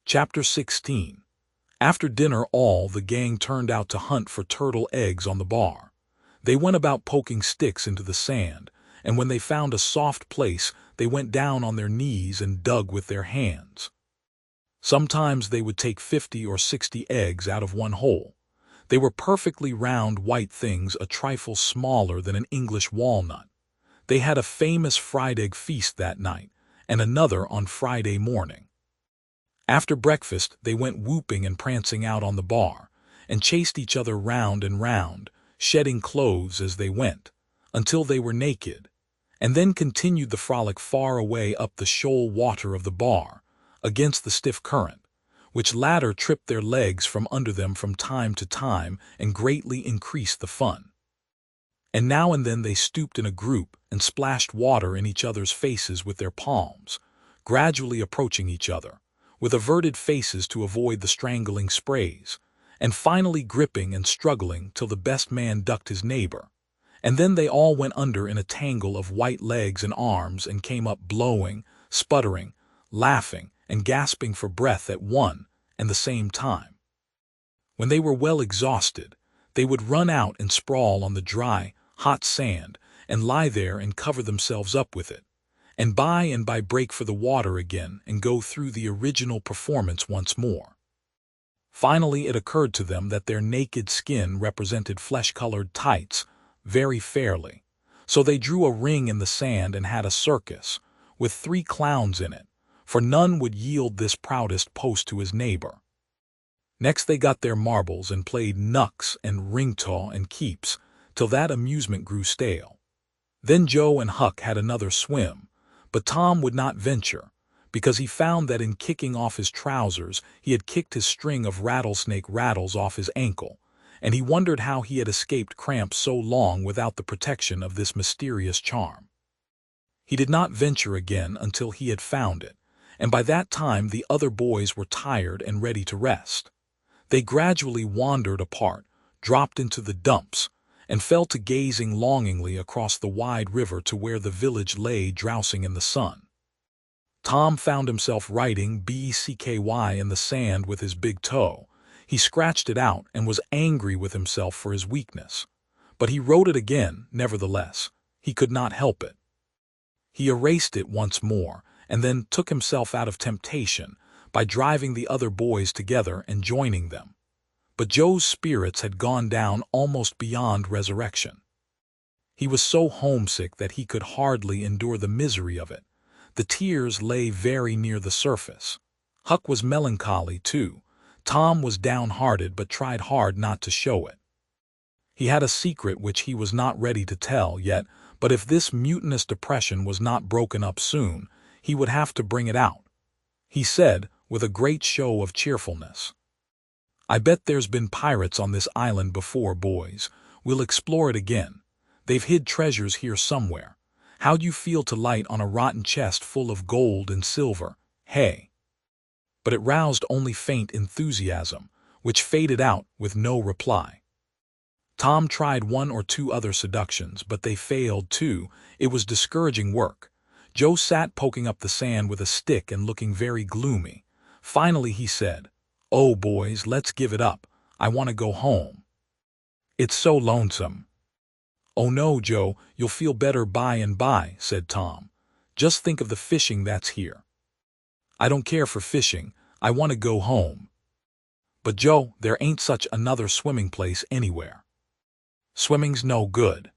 Chapter 16. After dinner all the gang turned out to hunt for turtle eggs on the bar. They went about poking sticks into the sand, and when they found a soft place they went down on their knees and dug with their hands. Sometimes they would take 50 or 60 eggs out of one hole. They were perfectly round white things a trifle smaller than an English walnut. They had a famous fried egg feast that night, and another on Friday morning. After breakfast they went whooping and prancing out on the bar, and chased each other round and round, shedding clothes as they went, until they were naked, and then continued the frolic far away up the shoal water of the bar, against the stiff current, which latter tripped their legs from under them from time to time and greatly increased the fun. And now and then they stooped in a group and splashed water in each other's faces with their palms, gradually approaching each other, with averted faces to avoid the strangling sprays, and finally gripping and struggling till the best man ducked his neighbor, and then they all went under in a tangle of white legs and arms and came up blowing, sputtering, laughing, and gasping for breath at one and the same time. When they were well exhausted, they would run out and sprawl on the dry, hot sand and lie there and cover themselves up with it, and by break for the water again and go through the original performance once more. Finally it occurred to them that their naked skin represented flesh-colored tights very fairly, so they drew a ring in the sand and had a circus, with 3 clowns in it, for none would yield this proudest post to his neighbor. Next they got their marbles and played knucks and ring-taw and keeps, till that amusement grew stale. Then Joe and Huck had another swim, but Tom would not venture, because he found that in kicking off his trousers he had kicked his string of rattlesnake rattles off his ankle, and he wondered how he had escaped cramps so long without the protection of this mysterious charm. He did not venture again until he had found it, and by that time the other boys were tired and ready to rest. They gradually wandered apart, dropped into the dumps, and fell to gazing longingly across the wide river to where the village lay drowsing in the sun. Tom found himself writing BCKY in the sand with his big toe. He scratched it out and was angry with himself for his weakness. But he wrote it again, nevertheless. He could not help it. He erased it once more, and then took himself out of temptation by driving the other boys together and joining them. But Joe's spirits had gone down almost beyond resurrection. He was so homesick that he could hardly endure the misery of it. The tears lay very near the surface. Huck was melancholy, too. Tom was downhearted but tried hard not to show it. He had a secret which he was not ready to tell yet, but if this mutinous depression was not broken up soon, he would have to bring it out. He said, with a great show of cheerfulness, "I bet there's been pirates on this island before, boys. We'll explore it again. They've hid treasures here somewhere. How'd you feel to light on a rotten chest full of gold and silver, hey?" But it roused only faint enthusiasm, which faded out with no reply. Tom tried 1 or 2 other seductions, but they failed too. It was discouraging work. Joe sat poking up the sand with a stick and looking very gloomy. Finally he said, "Oh, boys, let's give it up. I want to go home. It's so lonesome." "Oh no, Joe, you'll feel better by and by," said Tom. "Just think of the fishing that's here." "I don't care for fishing. I want to go home." "But Joe, there ain't such another swimming place anywhere." "Swimming's no good."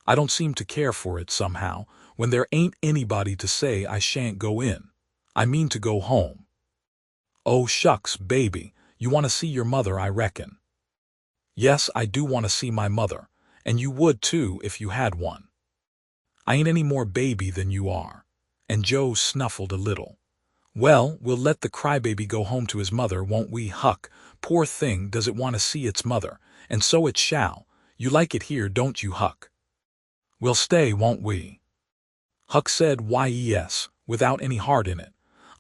"I don't seem to care for it somehow, when there ain't anybody to say I shan't go in. I mean to go home." "Oh, shucks, baby, you want to see your mother, I reckon." "Yes, I do want to see my mother, and you would too if you had one." "I ain't any more baby than you are," and Joe snuffled a little. "Well, we'll let the crybaby go home to his mother, won't we, Huck? Poor thing, does it want to see its mother, and so it shall. You like it here, don't you, Huck?" "We'll stay, won't we?" Huck said, "Why, yes, without any heart in it."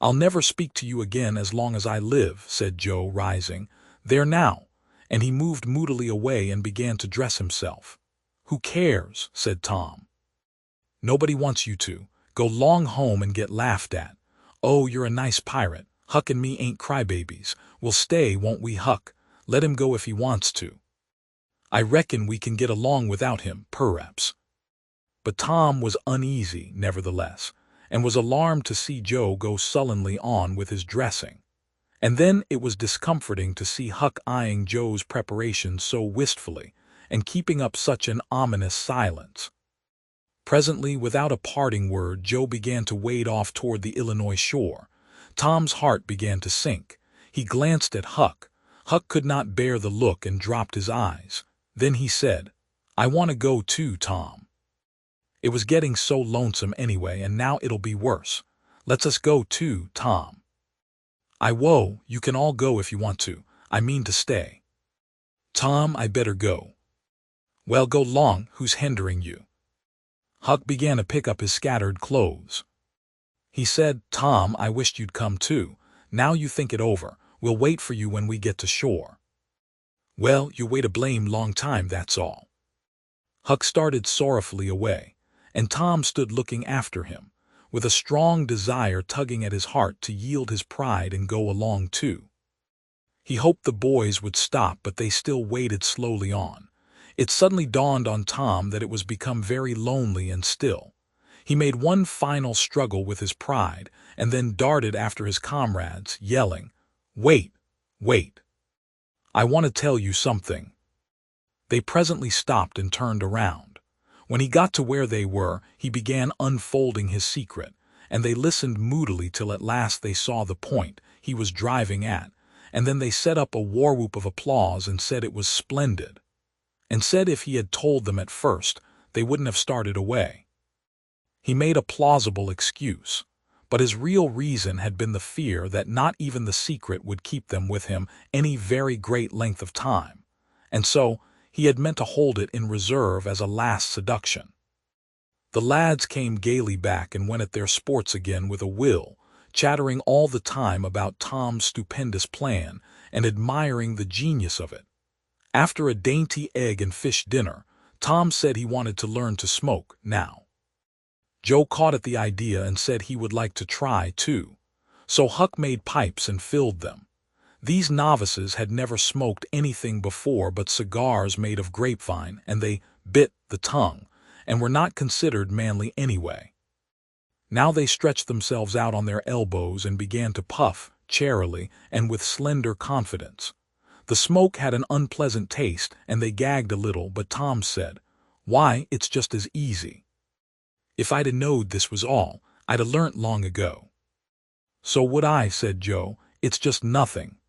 "I'll never speak to you again as long as I live," said Joe, rising. "There now," and he moved moodily away and began to dress himself. "Who cares?" said Tom. "Nobody wants you to. Go long home and get laughed at." "Oh, you're a nice pirate," Huck and me ain't crybabies. We'll stay, won't we, Huck? Let him go if he wants to. I reckon we can get along without him, perhaps. But Tom was uneasy, nevertheless, and was alarmed to see Joe go sullenly on with his dressing. And then it was discomforting to see Huck eyeing Joe's preparations so wistfully, and keeping up such an ominous silence. Presently, without a parting word, Joe began to wade off toward the Illinois shore. Tom's heart began to sink. He glanced at Huck. Huck could not bear the look and dropped his eyes. Then he said, "I want to go too, Tom. It was getting so lonesome anyway, and now it'll be worse. Let's us go too, Tom." "Whoa, you can all go if you want to. I mean to stay." "Tom, I better go." "Well, go long, who's hindering you?" Huck began to pick up his scattered clothes. He said, "Tom, I wished you'd come too. Now you think it over. We'll wait for you when we get to shore." "Well, you wait a blame long time, that's all." Huck started sorrowfully away, and Tom stood looking after him, with a strong desire tugging at his heart to yield his pride and go along too. He hoped the boys would stop, but they still waded slowly on. It suddenly dawned on Tom that it was become very lonely and still. He made one final struggle with his pride, and then darted after his comrades, yelling, "Wait, wait! I want to tell you something." They presently stopped and turned around. When he got to where they were, he began unfolding his secret, and they listened moodily till at last they saw the point he was driving at, and then they set up a war-whoop of applause and said it was splendid, and said if he had told them at first, they wouldn't have started away. He made a plausible excuse, but his real reason had been the fear that not even the secret would keep them with him any very great length of time, and so he had meant to hold it in reserve as a last seduction. The lads came gaily back and went at their sports again with a will, chattering all the time about Tom's stupendous plan and admiring the genius of it. After a dainty egg and fish dinner, Tom said he wanted to learn to smoke now. Joe caught at the idea and said he would like to try too. So Huck made pipes and filled them. These novices had never smoked anything before but cigars made of grapevine, and they bit the tongue, and were not considered manly anyway. Now they stretched themselves out on their elbows and began to puff, charily and with slender confidence. The smoke had an unpleasant taste, and they gagged a little, but Tom said, "Why, it's just as easy. If I'd 'a knowed this was all, I'd 'a learnt long ago." "So would I," said Joe. "It's just nothing.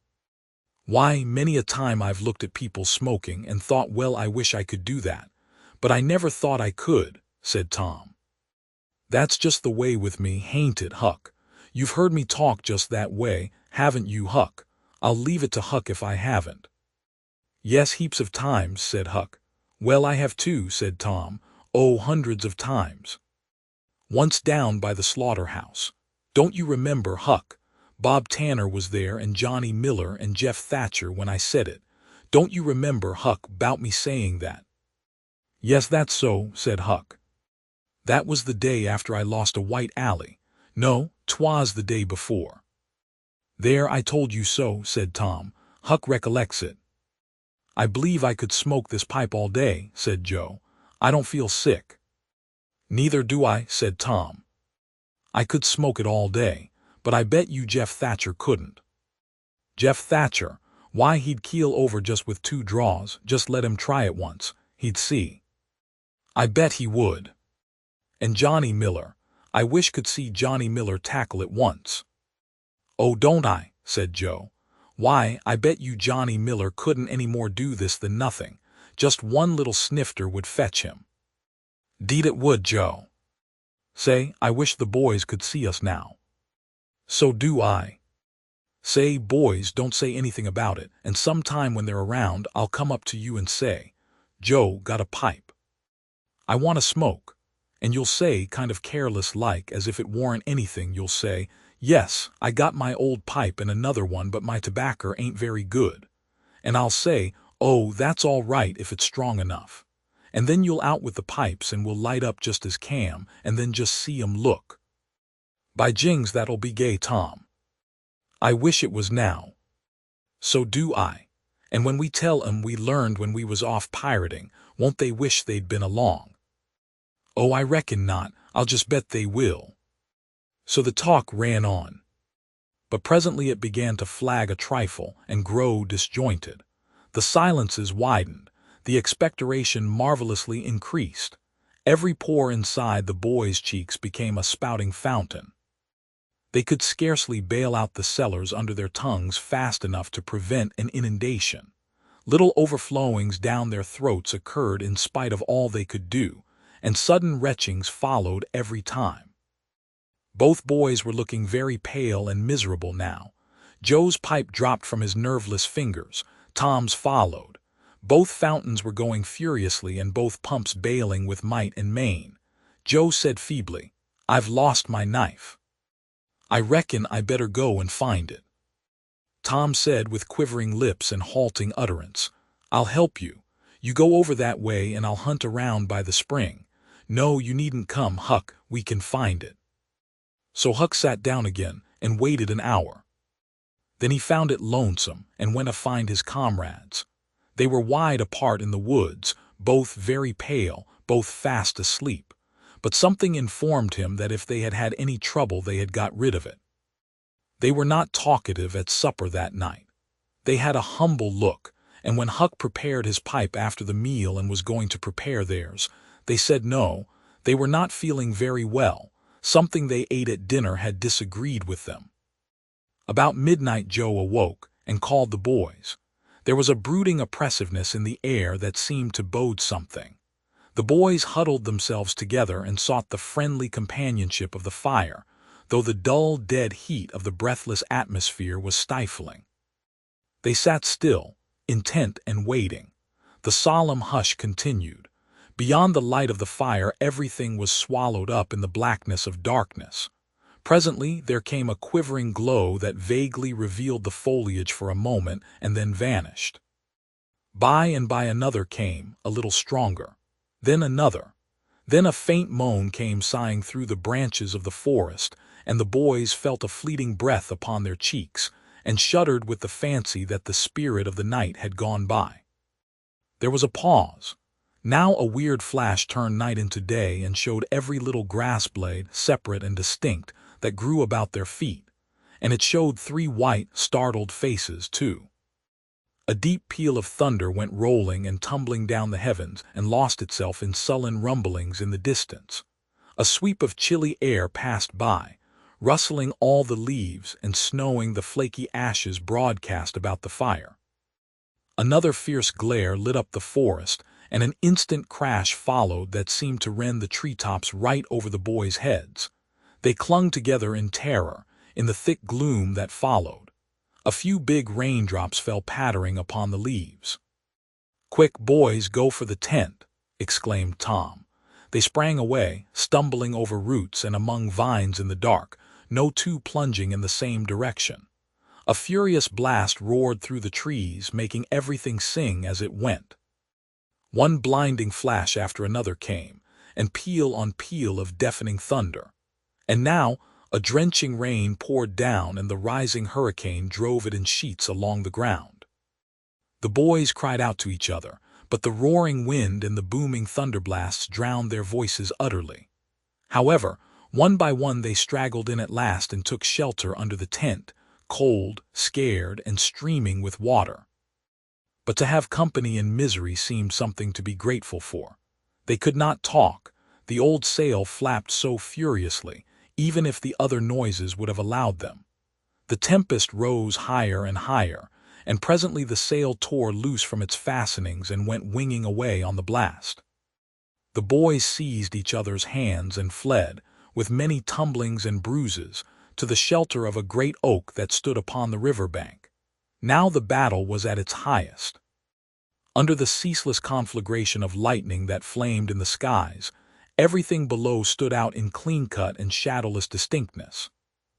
Why, many a time I've looked at people smoking and thought, well, I wish I could do that. But I never thought I could," said Tom. "That's just the way with me, hain't it, Huck? You've heard me talk just that way, haven't you, Huck? I'll leave it to Huck if I haven't." "Yes, heaps of times," said Huck. "Well, I have too," said Tom. "Oh, hundreds of times. Once down by the slaughterhouse. Don't you remember, Huck? Bob Tanner was there and Johnny Miller and Jeff Thatcher when I said it. Don't you remember, Huck, 'bout me saying that?" "Yes, that's so," said Huck. "That was the day after I lost a white alley. No, 'twas the day before." "There, I told you so," said Tom. "Huck recollects it." "I believe I could smoke this pipe all day," said Joe. "I don't feel sick." "Neither do I," said Tom. "I could smoke it all day, but I bet you Jeff Thatcher couldn't." "Jeff Thatcher? Why, he'd keel over just with 2 draws. Just let him try it once. He'd see." "I bet he would." "And Johnny Miller. I wish could see Johnny Miller tackle it once." "Oh, don't I?" said Joe. "Why, I bet you Johnny Miller couldn't any more do this than nothing. Just one little snifter would fetch him." "'Deed it would, Joe." "Say, I wish the boys could see us now." "So do I." "Say, boys, don't say anything about it, and sometime when they're around I'll come up to you and say, 'Joe, got a pipe? I want to smoke.' And you'll say, kind of careless-like, as if it warn't anything, you'll say, 'Yes, I got my old pipe and another one, but my tobacco ain't very good.' And I'll say, 'Oh, that's all right if it's strong enough.' And then you'll out with the pipes and we'll light up just as cam, and then just see 'em look. By jings, that'll be gay, Tom." I wish it was now. So do I. And when we tell 'em we learned when we was off pirating, won't they wish they'd been along? Oh, I reckon not. I'll just bet they will. So the talk ran on. But presently it began to flag a trifle and grow disjointed. The silences widened. The expectoration marvelously increased. Every pore inside the boys' cheeks became a spouting fountain. They could scarcely bail out the cellars under their tongues fast enough to prevent an inundation. Little overflowings down their throats occurred in spite of all they could do, and sudden retchings followed every time. Both boys were looking very pale and miserable now. Joe's pipe dropped from his nerveless fingers. Tom's followed. Both fountains were going furiously and both pumps bailing with might and main. Joe said feebly, "I've lost my knife. I reckon I better go and find it." Tom said with quivering lips and halting utterance, "I'll help you. You go over that way and I'll hunt around by the spring. No, you needn't come, Huck, we can find it." So Huck sat down again and waited an hour. Then he found it lonesome and went to find his comrades. They were wide apart in the woods, both very pale, both fast asleep. But something informed him that if they had had any trouble they had got rid of it. They were not talkative at supper that night. They had a humble look, and when Huck prepared his pipe after the meal and was going to prepare theirs, they said no, they were not feeling very well. Something they ate at dinner had disagreed with them. About midnight Joe awoke and called the boys. There was a brooding oppressiveness in the air that seemed to bode something. The boys huddled themselves together and sought the friendly companionship of the fire, though the dull, dead heat of the breathless atmosphere was stifling. They sat still, intent and waiting. The solemn hush continued. Beyond the light of the fire everything was swallowed up in the blackness of darkness. Presently there came a quivering glow that vaguely revealed the foliage for a moment and then vanished. By and by another came, a little stronger. Then another. Then a faint moan came sighing through the branches of the forest, and the boys felt a fleeting breath upon their cheeks, and shuddered with the fancy that the spirit of the night had gone by. There was a pause. Now a weird flash turned night into day and showed every little grass blade, separate and distinct, that grew about their feet, and it showed 3 white, startled faces, too. A deep peal of thunder went rolling and tumbling down the heavens and lost itself in sullen rumblings in the distance. A sweep of chilly air passed by, rustling all the leaves and snowing the flaky ashes broadcast about the fire. Another fierce glare lit up the forest, and an instant crash followed that seemed to rend the treetops right over the boys' heads. They clung together in terror, in the thick gloom that followed. A few big raindrops fell pattering upon the leaves. "Quick, boys, go for the tent," exclaimed Tom. They sprang away, stumbling over roots and among vines in the dark, no two plunging in the same direction. A furious blast roared through the trees, making everything sing as it went. One blinding flash after another came, and peal on peal of deafening thunder. And now a drenching rain poured down and the rising hurricane drove it in sheets along the ground. The boys cried out to each other, but the roaring wind and the booming thunderblasts drowned their voices utterly. However, one by one they straggled in at last and took shelter under the tent, cold, scared, and streaming with water. But to have company in misery seemed something to be grateful for. They could not talk. The old sail flapped so furiously, even if the other noises would have allowed them. The tempest rose higher and higher, and presently the sail tore loose from its fastenings and went winging away on the blast. The boys seized each other's hands and fled, with many tumblings and bruises, to the shelter of a great oak that stood upon the river bank. Now the battle was at its highest. Under the ceaseless conflagration of lightning that flamed in the skies, everything below stood out in clean-cut and shadowless distinctness.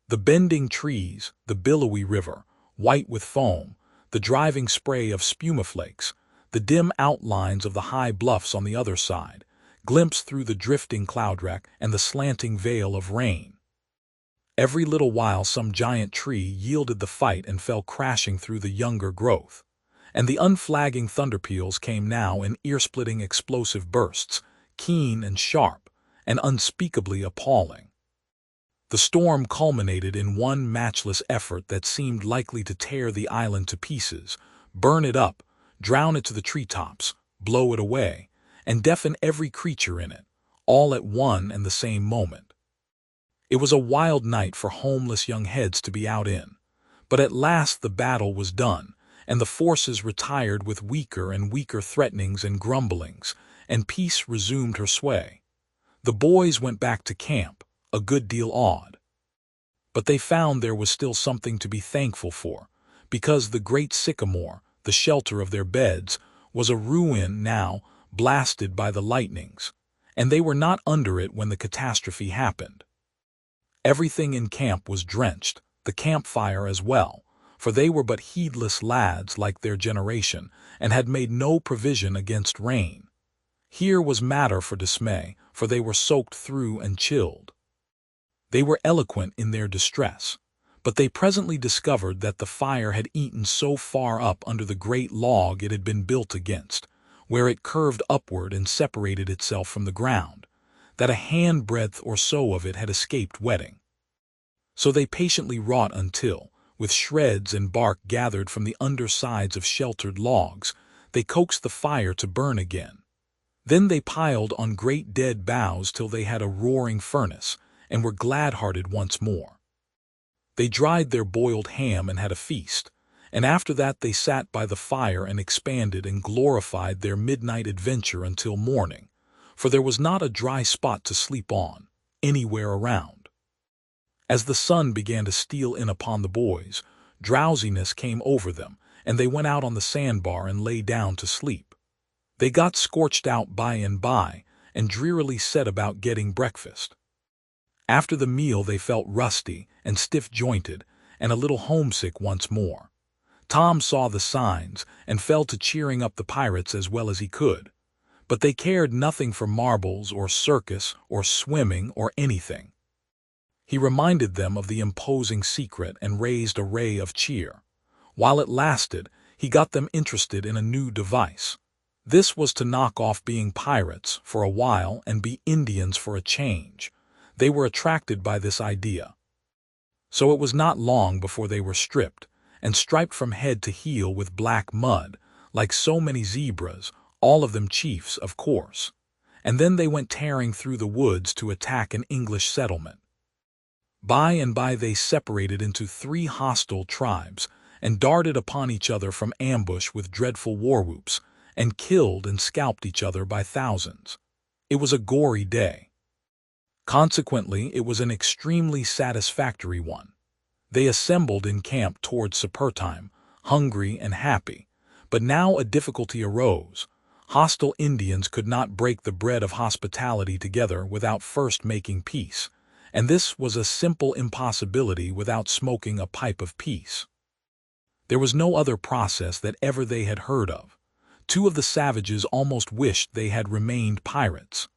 The bending trees, the billowy river, white with foam, the driving spray of spumaflakes, the dim outlines of the high bluffs on the other side, glimpsed through the drifting cloud-wreck and the slanting veil of rain. Every little while some giant tree yielded the fight and fell crashing through the younger growth. And the unflagging thunderpeals came now in ear-splitting explosive bursts, keen and sharp, and unspeakably appalling. The storm culminated in one matchless effort that seemed likely to tear the island to pieces, burn it up, drown it to the treetops, blow it away, and deafen every creature in it, all at one and the same moment. It was a wild night for homeless young heads to be out in, but at last the battle was done, and the forces retired with weaker and weaker threatenings and grumblings, and peace resumed her sway. The boys went back to camp, a good deal awed. But they found there was still something to be thankful for, because the great sycamore, the shelter of their beds, was a ruin now, blasted by the lightnings, and they were not under it when the catastrophe happened. Everything in camp was drenched, the campfire as well, for they were but heedless lads like their generation, and had made no provision against rain. Here was matter for dismay, for they were soaked through and chilled. They were eloquent in their distress, but they presently discovered that the fire had eaten so far up under the great log it had been built against, where it curved upward and separated itself from the ground, that a handbreadth or so of it had escaped wetting. So they patiently wrought until, with shreds and bark gathered from the undersides of sheltered logs, they coaxed the fire to burn again. Then they piled on great dead boughs till they had a roaring furnace, and were glad-hearted once more. They dried their boiled ham and had a feast, and after that they sat by the fire and expanded and glorified their midnight adventure until morning, for there was not a dry spot to sleep on, anywhere around. As the sun began to steal in upon the boys, drowsiness came over them, and they went out on the sandbar and lay down to sleep. They got scorched out by and by, and drearily set about getting breakfast. After the meal they felt rusty and stiff-jointed, and a little homesick once more. Tom saw the signs, and fell to cheering up the pirates as well as he could. But they cared nothing for marbles or circus or swimming or anything. He reminded them of the imposing secret and raised a ray of cheer. While it lasted, he got them interested in a new device. This was to knock off being pirates for a while and be Indians for a change. They were attracted by this idea. So it was not long before they were stripped, and striped from head to heel with black mud, like so many zebras, all of them chiefs, of course. And then they went tearing through the woods to attack an English settlement. By and by they separated into 3 hostile tribes, and darted upon each other from ambush with dreadful war-whoops, and killed and scalped each other by thousands. It was a gory day. Consequently, it was an extremely satisfactory one. They assembled in camp towards supper time, hungry and happy. But now a difficulty arose. Hostile Indians could not break the bread of hospitality together without first making peace, and this was a simple impossibility without smoking a pipe of peace. There was no other process that ever they had heard of. 2 of the savages almost wished they had remained pirates.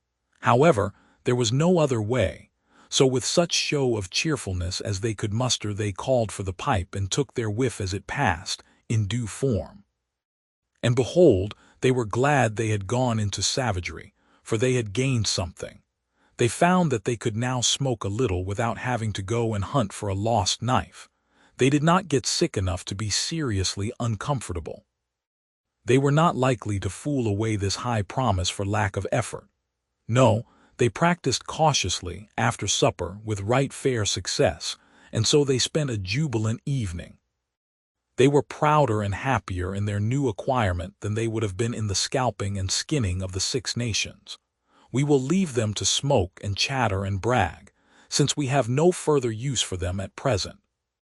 However, there was no other way, so with such show of cheerfulness as they could muster they called for the pipe and took their whiff as it passed, in due form. And behold, they were glad they had gone into savagery, for they had gained something. They found that they could now smoke a little without having to go and hunt for a lost knife. They did not get sick enough to be seriously uncomfortable. They were not likely to fool away this high promise for lack of effort. No, they practiced cautiously after supper with right fair success, and so they spent a jubilant evening. They were prouder and happier in their new acquirement than they would have been in the scalping and skinning of the 6 nations. We will leave them to smoke and chatter and brag, since we have no further use for them at present.